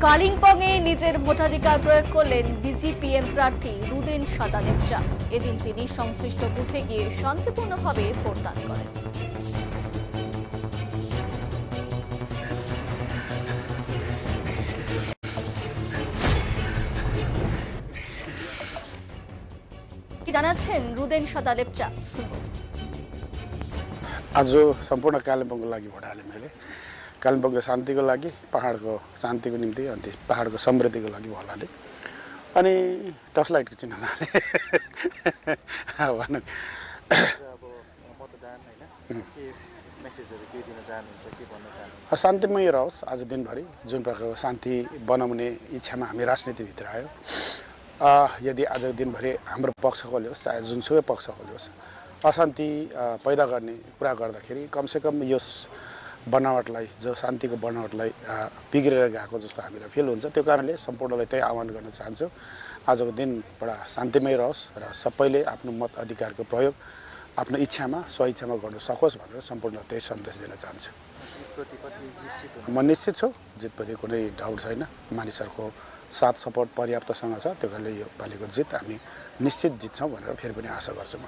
কালিম্পংয়ে নিজের ভোটাধিকার প্রয়োগ করলেন বিজিপিএম প্রার্থী রুদেন সাদা লেপচা। এদিন তিনি সংশ্লিষ্ট বুথে গিয়ে শান্তিপূর্ণভাবে ভোটদান করেন। কি জানাচ্ছেন রুদেন সাদা লেপচা, শুনুন। आज सम्पूर्ण कालिम्पोङको लागि भोट हालेँ मैले। कालिम्पोङको शान्तिको लागि, पहाडको शान्तिको निम्ति, अनि पहाडको समृद्धिको लागि भोट हालेँ। अनि टर्च लाइटको चिन्ह हालेँ। अब मतदान हैन के मेसेजहरु के दिन चाहनुहुन्छ, के भन्न चाहनुहुन्छ? शान्तिमय रहोस् आज दिनभरि। जुन प्रकारको शान्ति बनाउने इच्छामा हामी राजनीतिभित्र आयो। यदि आज दिनभरि हाम्रो पक्षकोले होस् चाहे जुनसुकै पक्षकोले होस् अशान्ति पैदा गर्ने कुरा गर्दाखेरि कमसेकम यस बनावटलाई, जो शान्तिको बनावटलाई बिग्रेर गएको जस्तो हामीलाई फिल हुन्छ। त्यो कारणले सम्पूर्णलाई त्यही आह्वान गर्न चाहन्छु, आजको दिन बडा शान्तिमय रहोस् र सबैले आफ्नो मत अधिकारको प्रयोग आफ्नो इच्छामा स्वइच्छामा गर्न सकोस् भनेर सम्पूर्ण त्यही सन्देश दिन चाहन्छु। म निश्चित छु, जितप्रति कुनै डाउट छैन। मानिसहरूको साथ सपोर्ट पर्याप्तसँग छ, त्यो कारणले यो पालिको जित हामी निश्चित जित्छौँ भनेर फेरि पनि आशा गर्छु म।